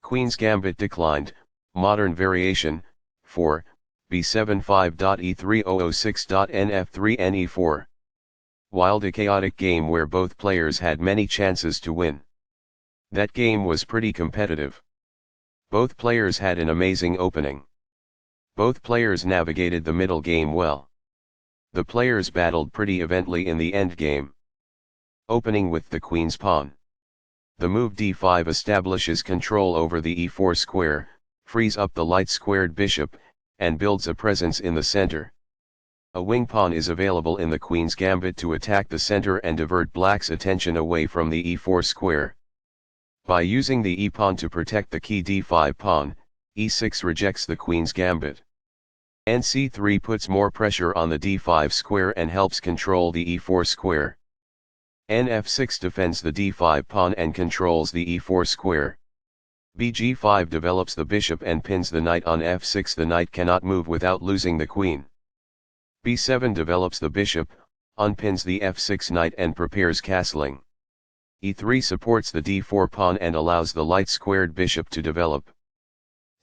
Queen's Gambit declined, modern variation, 4, b7 5.e3006.nf3 ne4. Wild, a chaotic game where both players had many chances to win. That game was pretty competitive. Both players had an amazing opening. Both players navigated the middle game well. The players battled pretty evenly in the endgame. Opening with the queen's pawn. The move d5 establishes control over the e4 square, frees up the light-squared bishop, and builds a presence in the center. A wing pawn is available in the queen's gambit to attack the center and divert black's attention away from the e4 square. By using the e-pawn to protect the key d5 pawn, e6 rejects the queen's gambit. nc3 puts more pressure on the d5 square and helps control the e4 square. nf6 defends the d5 pawn and controls the e4 square. bg5 develops the bishop and pins the knight on f6. The knight cannot move without losing the queen. b7 develops the bishop, unpins the f6 knight and prepares castling. e3 supports the d4 pawn and allows the light-squared bishop to develop.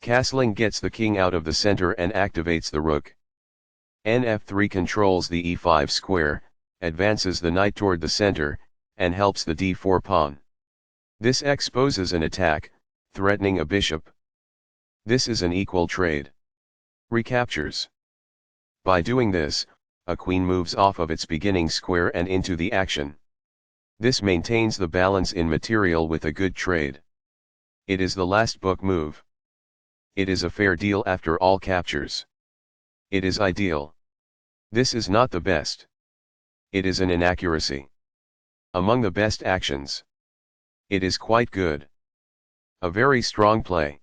Castling gets the king out of the center and activates the rook. nf3 controls the e5 square, advances the knight toward the center, and helps the d4 pawn. This exposes an attack, threatening a bishop. This is an equal trade. Recaptures. By doing this, a queen moves off of its beginning square and into the action. This maintains the balance in material with a good trade. It is the last book move. It is a fair deal after all captures. It is ideal. This is not the best. It is an inaccuracy. Among the best actions. It is quite good. A very strong play.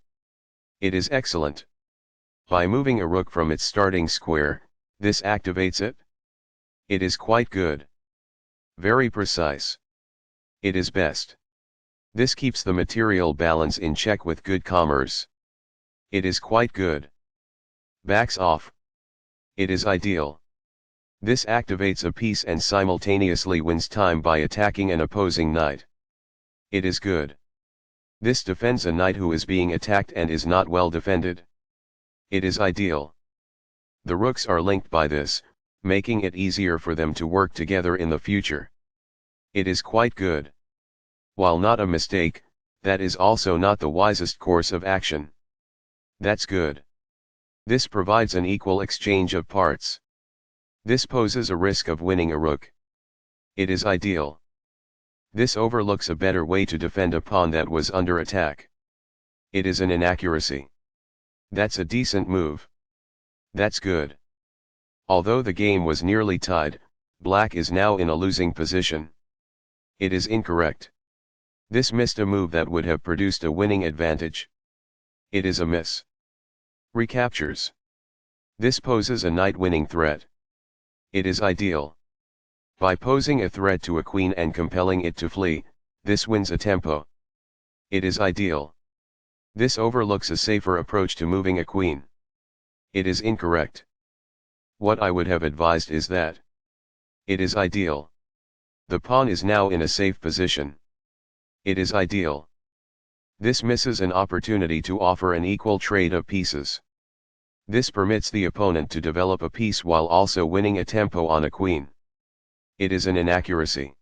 It is excellent. By moving a rook from its starting square, this activates it. It is quite good. Very precise. It is best. This keeps the material balance in check with good commerce. It is quite good. Backs off. It is ideal. This activates a piece and simultaneously wins time by attacking an opposing knight. It is good. This defends a knight who is being attacked and is not well defended. It is ideal. The rooks are linked by this, making it easier for them to work together in the future. It is quite good. While not a mistake, that is also not the wisest course of action. That's good. This provides an equal exchange of parts. This poses a risk of winning a rook. It is ideal. This overlooks a better way to defend a pawn that was under attack. It is an inaccuracy. That's a decent move. That's good. Although the game was nearly tied, black is now in a losing position. It is incorrect. This missed a move that would have produced a winning advantage. It is a miss. Recaptures. This poses a knight-winning threat. It is ideal. By posing a threat to a queen and compelling it to flee, this wins a tempo. It is ideal. This overlooks a safer approach to moving a queen. It is incorrect. What I would have advised is that. It is ideal. The pawn is now in a safe position. It is ideal. This misses an opportunity to offer an equal trade of pieces. This permits the opponent to develop a piece while also winning a tempo on a queen. It is an inaccuracy.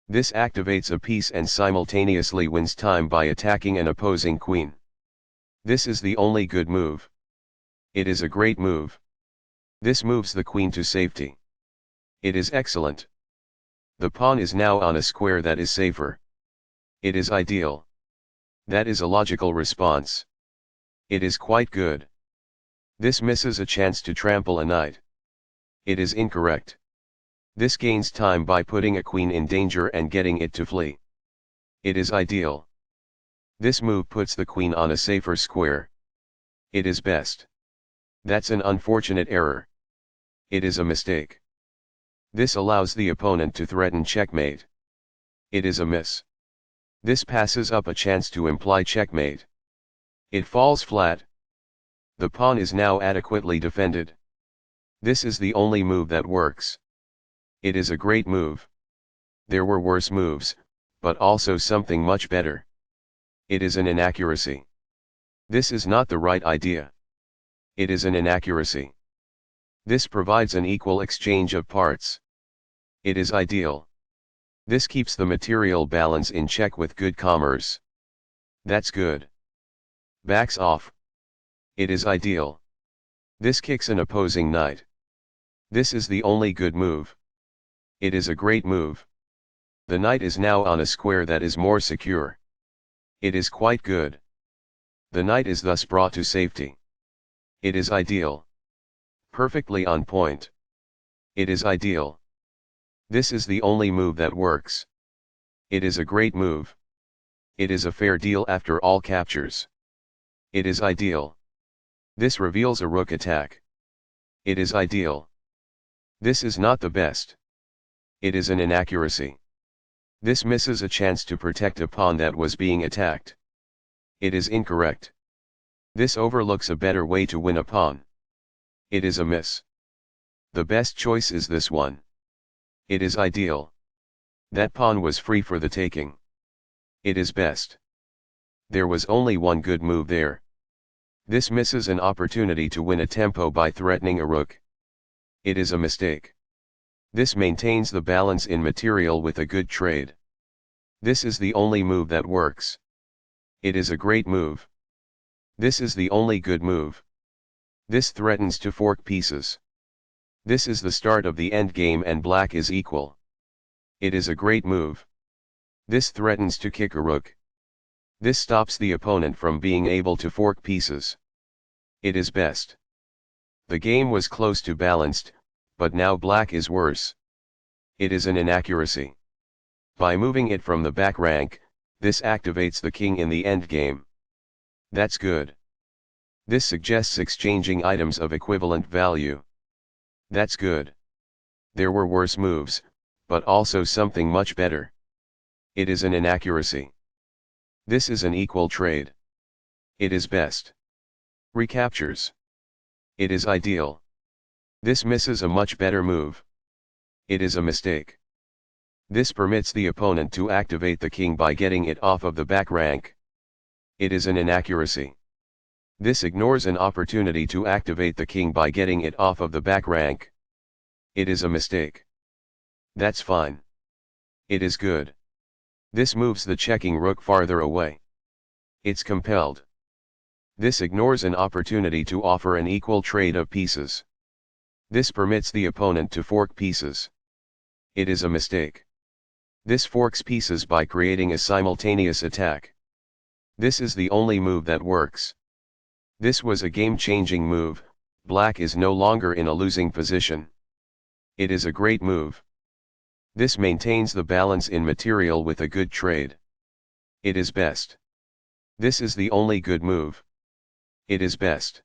This activates a piece and simultaneously wins time by attacking an opposing queen. This is the only good move. It is a great move. This moves the queen to safety. It is excellent. The pawn is now on a square that is safer. It is ideal. That is a logical response. It is quite good. This misses a chance to trample a knight. It is incorrect. This gains time by putting a queen in danger and getting it to flee. It is ideal. This move puts the queen on a safer square. It is best. That's an unfortunate error. It is a mistake. This allows the opponent to threaten checkmate. It is a miss. This passes up a chance to imply checkmate. It falls flat. The pawn is now adequately defended. This is the only move that works. It is a great move. There were worse moves, but also something much better. It is an inaccuracy. This is not the right idea. It is an inaccuracy. This provides an equal exchange of parts. It is ideal. This keeps the material balance in check with good commerce. That's good. Backs off. It is ideal. This kicks an opposing knight. This is the only good move. It is a great move. The knight is now on a square that is more secure. It is quite good. The knight is thus brought to safety. It is ideal. Perfectly on point. It is ideal. This is the only move that works. It is a great move. It is a fair deal after all captures. It is ideal. This reveals a rook attack. It is ideal. This is not the best. It is an inaccuracy. This misses a chance to protect a pawn that was being attacked. It is incorrect. This overlooks a better way to win a pawn. It is a miss. The best choice is this one. It is ideal. That pawn was free for the taking. It is best. There was only one good move there. This misses an opportunity to win a tempo by threatening a rook. It is a mistake. This maintains the balance in material with a good trade. This is the only move that works. It is a great move. This is the only good move. This threatens to fork pieces. This is the start of the endgame and black is equal. It is a great move. This threatens to kick a rook. This stops the opponent from being able to fork pieces. It is best. The game was close to balanced, but now black is worse. It is an inaccuracy. By moving it from the back rank, this activates the king in the endgame. That's good. This suggests exchanging items of equivalent value. That's good. There were worse moves, but also something much better. It is an inaccuracy. This is an equal trade. It is best. Recaptures. It is ideal. This misses a much better move. It is a mistake. This permits the opponent to activate the king by getting it off of the back rank. It is an inaccuracy. This ignores an opportunity to activate the king by getting it off of the back rank. It is a mistake. That's fine. It is good. This moves the checking rook farther away. It's compelled. This ignores an opportunity to offer an equal trade of pieces. This permits the opponent to fork pieces. It is a mistake. This forks pieces by creating a simultaneous attack. This is the only move that works. This was a game-changing move. Black is no longer in a losing position. It is a great move. This maintains the balance in material with a good trade. It is best. This is the only good move. It is best.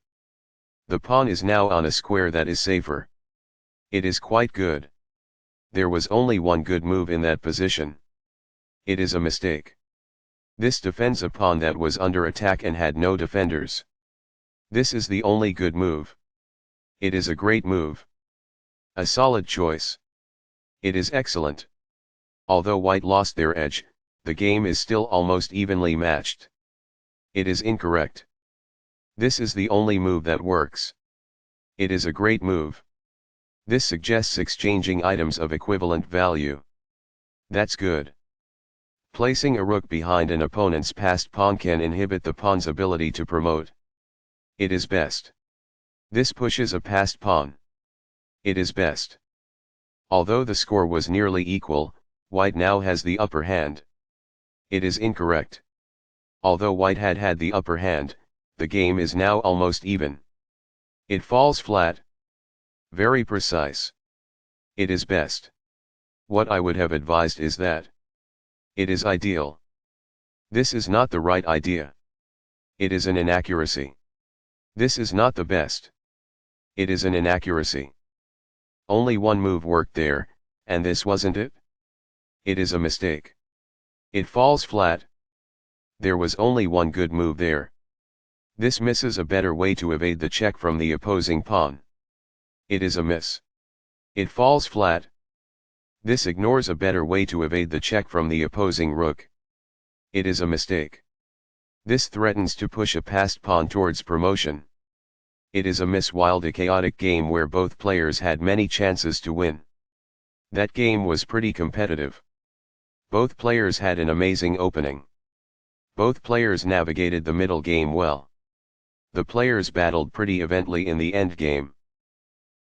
The pawn is now on a square that is safer. It is quite good. There was only one good move in that position. It is a mistake. This defends a pawn that was under attack and had no defenders. This is the only good move. It is a great move. A solid choice. It is excellent. Although white lost their edge, the game is still almost evenly matched. It is incorrect. This is the only move that works. It is a great move. This suggests exchanging items of equivalent value. That's good. Placing a rook behind an opponent's passed pawn can inhibit the pawn's ability to promote. It is best. This pushes a passed pawn. It is best. Although the score was nearly equal, white now has the upper hand. It is incorrect. Although white had the upper hand, the game is now almost even. It falls flat. Very precise. It is best. What I would have advised is that. It is ideal. This is not the right idea. It is an inaccuracy. This is not the best. It is an inaccuracy. Only one move worked there, and this wasn't it? It is a mistake. It falls flat. There was only one good move there. This misses a better way to evade the check from the opposing pawn. It is a miss. It falls flat. This ignores a better way to evade the check from the opposing rook. It is a mistake. This threatens to push a passed pawn towards promotion. It is a wild a chaotic game where both players had many chances to win. That game was pretty competitive. Both players had an amazing opening. Both players navigated the middle game well. The players battled pretty evenly in the endgame.